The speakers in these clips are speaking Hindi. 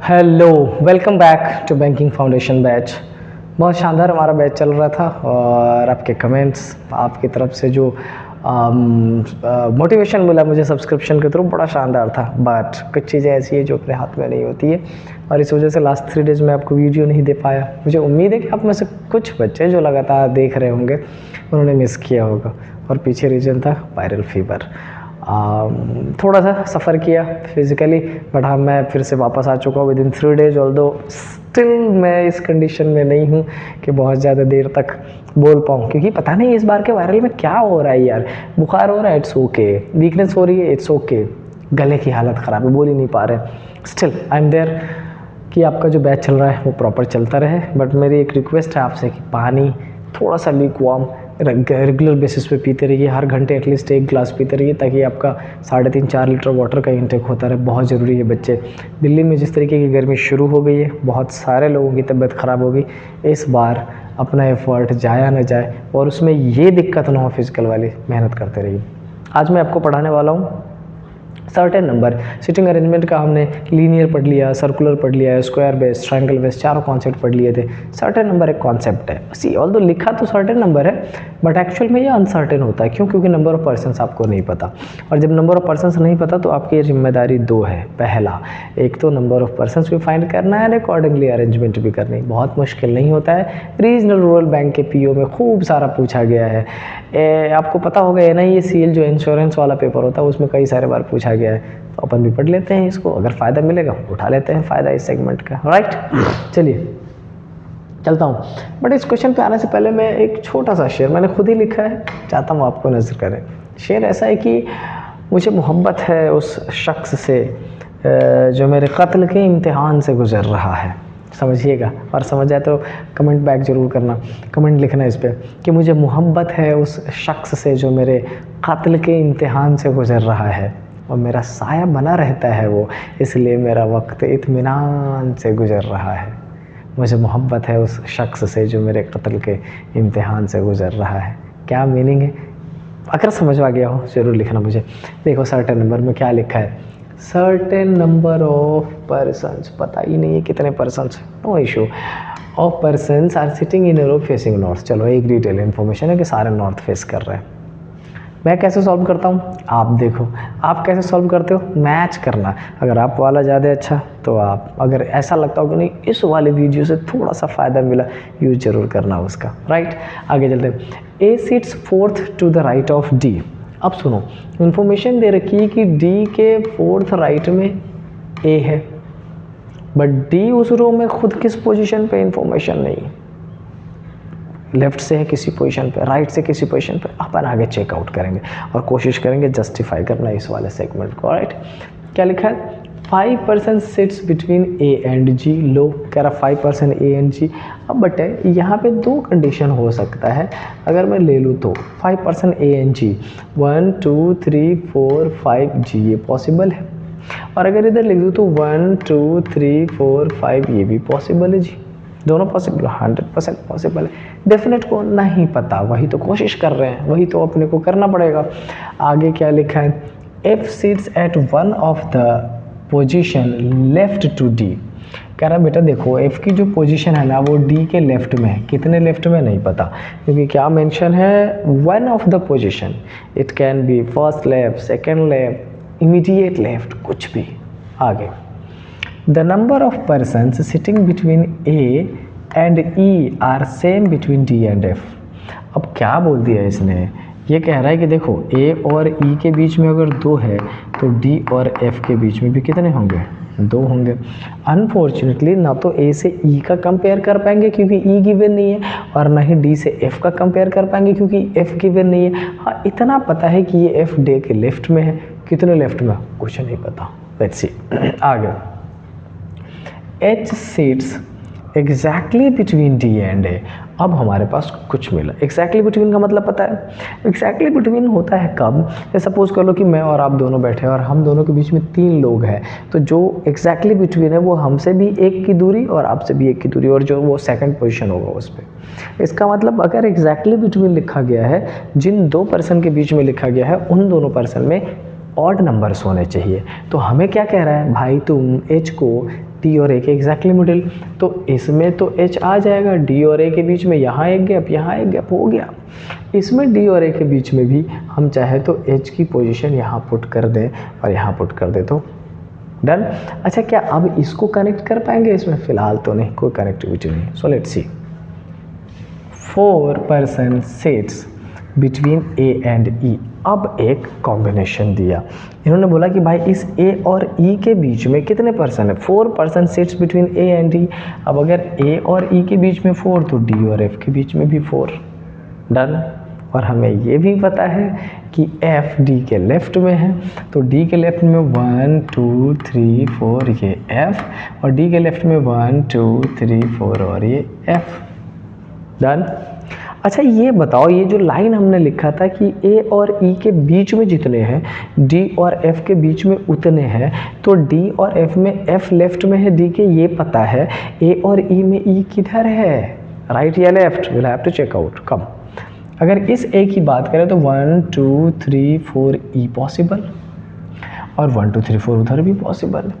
Hello, welcome back to banking foundation batch. बहुत शानदार हमारा बैच चल रहा था और आपके कमेंट्स, आपकी तरफ से जो मोटिवेशन मिला मुझे सब्सक्रिप्शन के थ्रू बड़ा शानदार था। बट कुछ चीज़ें ऐसी है जो अपने हाथ में नहीं होती है और इस वजह से लास्ट 3 डेज़ में आपको वीडियो नहीं दे पाया। मुझे उम्मीद है कि आप में से कुछ बच्चे जो लगातार देख रहे होंगे उन्होंने मिस किया होगा और पीछे रीज़न था वायरल फीवर। थोड़ा सा सफ़र किया फिज़िकली, बट हाँ मैं फिर से वापस आ चुका हूँ with in 3 days. Although still मैं इस कंडीशन में नहीं हूँ कि बहुत ज़्यादा देर तक बोल पाऊँ, क्योंकि पता नहीं इस बार के वायरल में क्या हो रहा है यार। बुखार हो रहा है, इट्स ओके, वीकनेस हो रही है, इट्स ओके, गले की हालत ख़राब है, बोल ही नहीं पा रहे। स्टिल आई एम देयर कि आपका जो बैच चल रहा है वो प्रॉपर चलता रहे। बट मेरी एक रिक्वेस्ट है आपसे कि पानी थोड़ा सा लीक वार्म रेगुलर बेसिस पे पीते रहिए, हर घंटे एटलीस्ट 1 गिलास पीते रहिए, ताकि आपका 3.5-4 लीटर वाटर का इंटेक होता रहे। बहुत ज़रूरी है बच्चे। दिल्ली में जिस तरीके की गर्मी शुरू हो गई है, बहुत सारे लोगों की तबीयत ख़राब होगी। इस बार अपना एफर्ट जाया ना जाए और उसमें ये दिक्कत ना हो, फिजिकल वाली मेहनत करते रहिए। आज मैं आपको पढ़ाने वाला हूँ सर्टेन नंबर। सिटिंग अरेंजमेंट का हमने लीनियर पढ़ लिया, सर्कुलर पढ़ लिया, स्क्वायर बेस, ट्रायंगल बेस, चारों कॉन्सेप्ट पढ़ लिए थे। सर्टेन नंबर एक कॉन्सेप्ट है, सी ऑल्दो लिखा तो सर्टेन नंबर है बट एक्चुअल में ये अनसर्टेन होता है। क्यों? क्योंकि नंबर ऑफ पर्सन्स आपको नहीं पता, और जब नंबर ऑफ पर्सन्स नहीं पता तो आपकी जिम्मेदारी 2 है। पहला, एक तो नंबर ऑफ पर्सन्स भी फाइंड करना है एंड अकॉर्डिंगली अरेंजमेंट भी करनी। बहुत मुश्किल नहीं होता है। रीजनल रूरल बैंक के पीओ में खूब सारा पूछा गया है। आपको पता होगा NIACL जो इंश्योरेंस वाला पेपर होता है उसमें कई सारे बार पूछा गया है, तो अपन भी पढ़ लेते हैं इसको। अगर फ़ायदा मिलेगा उठा लेते हैं फ़ायदा इस सेगमेंट का, राइट। चलिए चलता हूँ। बट इस क्वेश्चन पे आने से पहले मैं एक छोटा सा शेर मैंने खुद ही लिखा है, चाहता हूँ आपको नज़र करें। शेर ऐसा है कि मुझे मोहब्बत है उस शख्स से जो मेरे कत्ल के इम्तिहान से गुज़र रहा है। समझिएगा, और समझ आए तो कमेंट बैक ज़रूर करना, कमेंट लिखना इस पर कि मुझे मोहब्बत है उस शख्स से जो मेरे कत्ल के इम्तिहान से गुज़र रहा है और मेरा साया बना रहता है वो, इसलिए मेरा वक्त इत्मीनान से गुज़र रहा है। मुझे मोहब्बत है उस शख्स से जो मेरे कत्ल के इम्तिहान से गुज़र रहा है। क्या मीनिंग है? अगर समझ आ गया हो ज़रूर लिखना मुझे। देखो सर्टेन नंबर में क्या लिखा है, सर्टेन नंबर ऑफ पर्सन्स, पता ही नहीं है कितने persons, no issue, of persons are sitting in a row facing north. चलो एक डिटेल इन्फॉर्मेशन है कि सारे नॉर्थ फेस कर रहे हैं। मैं कैसे सॉल्व करता हूँ आप देखो, आप कैसे सॉल्व करते हो, मैच करना। अगर आप वाला ज़्यादा अच्छा तो आप, अगर ऐसा लगता हो कि नहीं इस वाले वीडियो से थोड़ा सा फ़ायदा मिला, यूज़ ज़रूर करना उसका, राइट। आगे चलते हैं। A sits 4th to the right of D। अब सुनो, इन्फॉर्मेशन दे रखी है कि D के 4th राइट में A है, बट D उस रो में खुद किस पोजीशन पे, इन्फॉर्मेशन नहीं। लेफ्ट से है किसी पोजीशन पे, राइट से किसी पोजीशन पे, अपन आगे चेकआउट करेंगे और कोशिश करेंगे जस्टिफाई करना इस वाले सेगमेंट को, राइट। क्या लिखा है, 5% sits between A and G। लो कह रहा 5% A एंड G। अब बट यहाँ पे 2 कंडीशन हो सकता है अगर मैं ले लूँ तो 5% A एंड G, 1 2 3 4 5 G, ये पॉसिबल है। और अगर इधर लिख दूँ तो 1 2 3 4 5 ये भी पॉसिबल है जी। दोनों पॉसिबल, 100% पॉसिबल है। डेफिनेट को नहीं पता, वही तो कोशिश कर रहे हैं, वही तो अपने को करना पड़ेगा। आगे क्या लिखा है, F sits at one of the position left to D। कह रहा बेटा देखो F की जो पोजीशन है ना वो D के लेफ्ट में है, कितने लेफ्ट में नहीं पता, क्योंकि क्या मेंशन है, one of the position. It can be first left, second left, immediate left, कुछ भी। आगे, the number of persons sitting between A and E are same between D and F। अब क्या बोल दिया इसने, ये कह रहा है कि देखो A और E के बीच में अगर 2 है तो D और F के बीच में भी कितने होंगे, 2 होंगे। अनफॉर्चुनेटली ना तो A से E का कंपेयर कर पाएंगे क्योंकि E गिवन नहीं है, और ना ही D से F का कंपेयर कर पाएंगे क्योंकि F गिवन नहीं है। हाँ इतना पता है कि ये F D के लेफ्ट में है, कितने लेफ्ट में कुछ नहीं पता। लेट्स सी आगे, H seats exactly between D and A। अब हमारे पास कुछ मिला। एग्जैक्टली बिटवीन का मतलब पता है, एग्जैक्टली बिटवीन होता है कब, जैसे सपोज कर लो कि मैं और आप दोनों बैठे हैं और हम दोनों के बीच में 3 लोग हैं, तो जो एग्जैक्टली बिटवीन है वो हमसे भी 1 की दूरी और आपसे भी 1 की दूरी, और जो वो सेकंड पोजीशन होगा उस पर। इसका मतलब अगर एग्जैक्टली बिटवीन लिखा गया है, जिन 2 पर्सन के बीच में लिखा गया है उन दोनों पर्सन में ऑड नंबर्स होने चाहिए। तो हमें क्या कह रहा है भाई, तुम h को d और a के एग्जैक्टली मिडिल, तो इसमें तो h आ जाएगा, d और a के बीच में यहाँ एक गैप, यहाँ एक गैप हो गया। इसमें d और a के बीच में भी हम चाहे तो h की पोजीशन यहाँ पुट कर दें और यहाँ पुट कर दे तो डन। अच्छा, क्या अब इसको कनेक्ट कर पाएंगे इसमें? फिलहाल तो नहीं, कोई कनेक्टिविटी नहीं। So let's see, 4 person seats between A and E. अब एक कॉम्बिनेशन दिया, इन्होंने बोला कि भाई इस ए और ई के बीच में कितने पर्सन है? 4 person seats between A and E. अब अगर ए और ई के बीच में 4 तो डी और एफ के बीच में भी 4। डन। और हमें ये भी पता है कि एफ डी के लेफ्ट में है, तो डी के लेफ्ट में 1 2 3 4 ये एफ, और डी के लेफ्ट में 1 2 3 4 और ये एफ। डन। अच्छा, ये बताओ, ये जो लाइन हमने लिखा था कि ए और ई के बीच में जितने हैं डी और एफ के बीच में उतने हैं, तो डी और एफ में एफ लेफ्ट में है डी के, ये पता है। ए और ई में ई किधर है, राइट या left? Will have to check out. Come, अगर इस ए की बात करें तो 1 2 3 4 ई पॉसिबल, और 1 2 3 4 उधर भी पॉसिबल।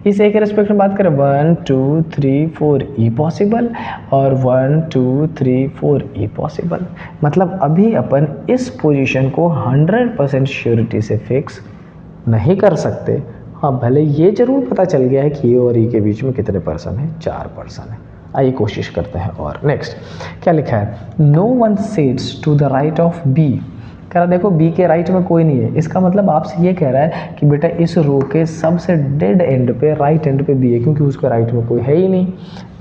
इस ए के रेस्पेक्ट में बात करें 1 2 3 4 ई पॉसिबल, और 1 2 3 4 ई पॉसिबल। मतलब अभी अपन इस पोजीशन को 100% श्योरिटी से फिक्स नहीं कर सकते। हाँ, भले ये जरूर पता चल गया है कि ए और ई के बीच में कितने पर्सन है, 4 पर्सन है। आइए कोशिश करते हैं। और नेक्स्ट क्या लिखा है, no one sits to the right of B. कह रहा देखो बी के राइट में कोई नहीं है, इसका मतलब आपसे ये कह रहा है कि बेटा इस रो के सबसे डेड एंड पे, राइट एंड पे बी है, क्योंकि उसके राइट में कोई है ही नहीं।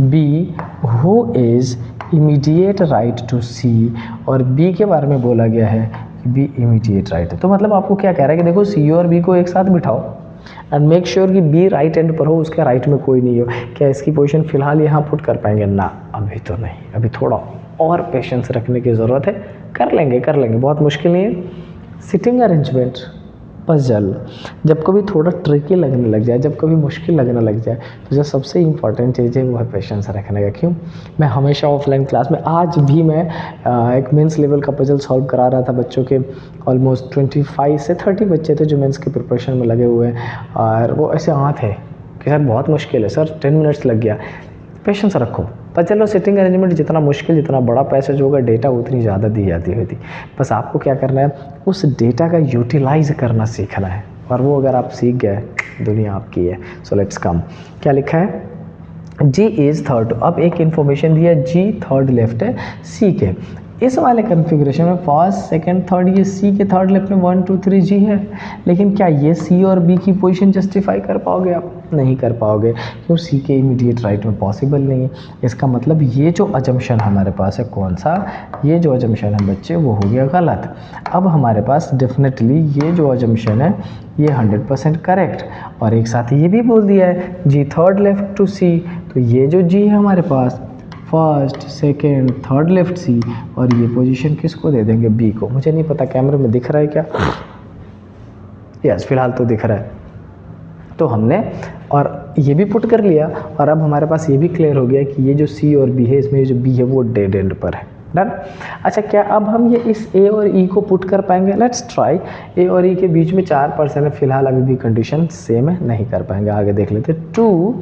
B who is immediate right to C, और बी के बारे में बोला गया है कि बी इमीडिएट राइट है। तो मतलब आपको क्या कह रहा है कि देखो सी और बी को एक साथ बिठाओ एंड मेक श्योर कि बी राइट एंड पर हो, उसके राइट में कोई नहीं हो। क्या इसकी पोजीशन फिलहाल यहाँ पुट कर पाएंगे? ना, अभी तो नहीं, अभी थोड़ा और पेशेंस रखने की ज़रूरत है। कर लेंगे, बहुत मुश्किल नहीं है। सिटिंग अरेंजमेंट, पजल, जब कभी थोड़ा ट्रिकी लगने लग जाए, जब कभी मुश्किल लगने लग जाए, तो जो सबसे इम्पॉर्टेंट चीज़ है वो है पेशेंस रखने का। क्यों? मैं हमेशा ऑफलाइन क्लास में, आज भी मैं एक मेंस लेवल का पजल सॉल्व करा रहा था बच्चों के। ऑलमोस्ट 25 से 30 बच्चे थे जो मेंस के प्रिपरेशन में लगे हुए हैं, और वो ऐसे थे कि सर बहुत मुश्किल है सर, 10 मिनट्स लग गया। पेशेंस रखो। पर चलो, सिटिंग अरेंजमेंट जितना मुश्किल, जितना बड़ा पैसेज होगा, डेटा उतनी ज़्यादा दी जाती होती। बस आपको क्या करना है, उस डेटा का यूटिलाइज करना सीखना है, और वो अगर आप सीख गए, दुनिया आपकी है। सो लेट्स कम, क्या लिखा है, जी इज़ थर्ड। अब एक इन्फॉर्मेशन दिया, जी थर्ड लेफ्ट है सी के। इस वाले कन्फिग्रेशन में फर्स्ट सेकंड थर्ड, ये सी के थर्ड लेफ्ट में 1 2 3 जी है, लेकिन क्या ये सी और बी की पोजीशन जस्टिफाई कर पाओगे आप? नहीं कर पाओगे, क्यों? सी के इमीडिएट राइट में पॉसिबल नहीं है। इसका मतलब ये जो अजम्पशन हमारे पास है, कौन सा? ये जो अजम्पशन है बच्चे, वो हो गया गलत। अब हमारे पास डेफिनेटली ये जो अजम्पशन है ये 100% करेक्ट, और एक साथ ये भी बोल दिया है जी थर्ड लेफ्ट टू सी, तो ये जो जी है हमारे पास फर्स्ट सेकेंड थर्ड लेफ्ट सी, और ये पोजीशन किसको दे देंगे? बी को। मुझे नहीं पता कैमरे में दिख रहा है क्या? यस, फिलहाल तो दिख रहा है। तो हमने और ये भी पुट कर लिया, और अब हमारे पास ये भी क्लियर हो गया कि ये जो सी और बी है, इसमें जो बी है वो डेड एंड पर है। डन। अच्छा, क्या अब हम ये इस ए और ई को पुट कर पाएंगे? Let's try. ए और ई के बीच में 4 पर्सन है, फिलहाल अभी भी कंडीशन सेम है, नहीं कर पाएंगे। आगे देख लेते। 2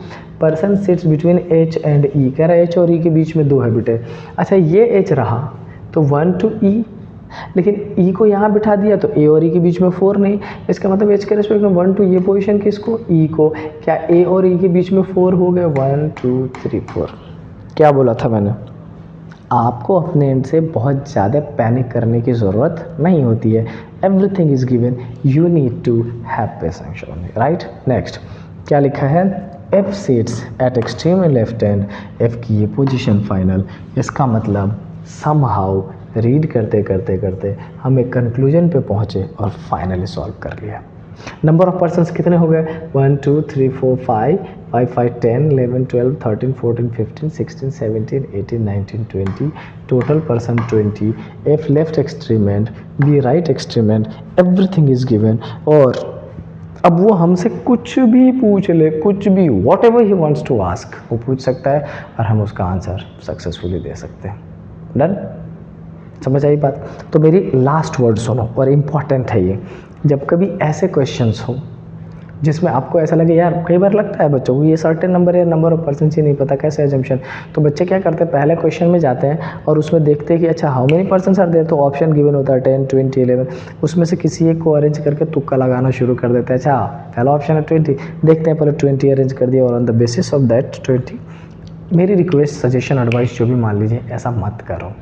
person sits between H and E. कह रहा है एच और ई के बीच में 2 है बेटे। अच्छा, ये एच रहा तो 1 to E, लेकिन ई को यहाँ बिठा दिया तो ए और ई के बीच में 4 नहीं। इसका मतलब एच के रेस्पेक्ट में 1 2, ये पोजीशन किसको? ई को। क्या ए और ई के बीच में 4 हो गए? 1 2 3 4। क्या बोला था मैंने? आपको अपने एंड से बहुत ज़्यादा पैनिक करने की ज़रूरत नहीं होती है। Everything is given, you need to have patience only, right. Next क्या लिखा है, F sits at extreme left hand, F की ये पोजीशन फाइनल। इसका मतलब समहाउ रीड करते करते करते हम एक कंक्लूजन पे पहुँचे और फाइनली सॉल्व कर लिया। नंबर ऑफ पर्सन्स कितने हो गए? 1 2 3 4 5 5 5 10 11 12 13 14 15 16 17 18 19 20। Total person 20। F left extreme end, B right extreme end, everything is given. और अब वो हमसे कुछ भी पूछ ले, कुछ भी, whatever he wants to ask, वो पूछ सकता है और हम उसका आंसर सक्सेसफुली दे सकते हैं। डन? समझ आई बात? तो मेरी लास्ट वर्ड सुनो, और इम्पॉर्टेंट है ये। जब कभी ऐसे क्वेश्चंस हो जिसमें आपको ऐसा लगे, यार कई बार लगता है बच्चों को ये सर्टेन नंबर या नंबर ऑफ परसेंट्स ही नहीं पता, कैसे एजम्पशन, तो बच्चे क्या करते हैं, पहले क्वेश्चन में जाते हैं और उसमें देखते हैं कि अच्छा how many persons are there, तो ऑप्शन गिवन होता है 10, 20, 11, उसमें से किसी एक को अरेंज करके तुक्का लगाना शुरू कर देते हैं। अच्छा पहला ऑप्शन है 20, देखते हैं, पहले 20 अरेंज कर दिया और on the basis of that 20। मेरी रिक्वेस्ट, सजेशन, एडवाइस जो भी मान लीजिए, ऐसा मत करो।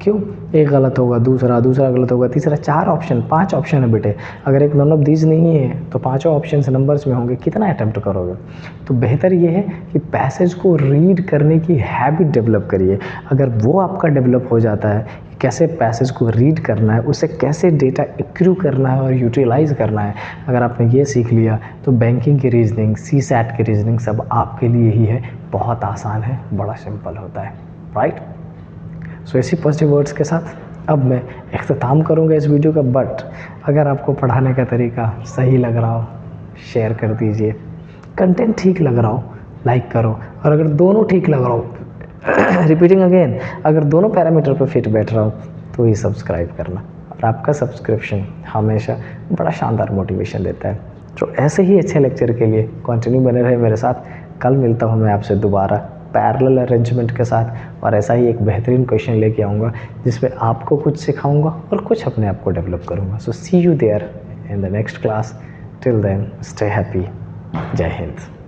क्यों? एक गलत होगा, दूसरा गलत होगा, तीसरा, 4 ऑप्शन 5 ऑप्शन है बेटे, अगर एक नन ऑफ दीज नहीं है तो पाँचों ऑप्शन नंबर्स में होंगे, कितना अटैम्प्ट करोगे? तो बेहतर ये है कि पैसेज को रीड करने की हैबिट डेवलप करिए। अगर वो आपका डेवलप हो जाता है, कैसे पैसेज को रीड करना है, उसे कैसे डेटा एक्रू करना है और यूटिलाइज करना है, अगर आपने ये सीख लिया तो बैंकिंग की रीजनिंग, सीसैट की रीजनिंग सब आपके लिए ही है, बहुत आसान है, बड़ा सिंपल होता है, राइट। सो इसी पॉजिटिव वर्ड्स के साथ अब मैं इख्तिताम करूँगा इस वीडियो का। बट अगर आपको पढ़ाने का तरीका सही लग रहा हो, शेयर कर दीजिए, कंटेंट ठीक लग रहा हो, लाइक करो, और अगर दोनों ठीक लग रहा हो रिपीटिंग अगेन, अगर दोनों पैरामीटर पर फिट बैठ रहा हो तो ही सब्सक्राइब करना, और आपका सब्सक्रिप्शन हमेशा बड़ा शानदार मोटिवेशन देता है। तो ऐसे ही अच्छे लेक्चर के लिए कंटिन्यू बने रहे मेरे साथ। कल मिलता हूँ मैं आपसे दोबारा पैरेलल अरेंजमेंट के साथ, और ऐसा ही एक बेहतरीन क्वेश्चन लेके आऊँगा जिसमें आपको कुछ सिखाऊंगा और कुछ अपने आप को डेवलप करूँगा। So see you there in the next class. Till then stay happy. जय हिंद।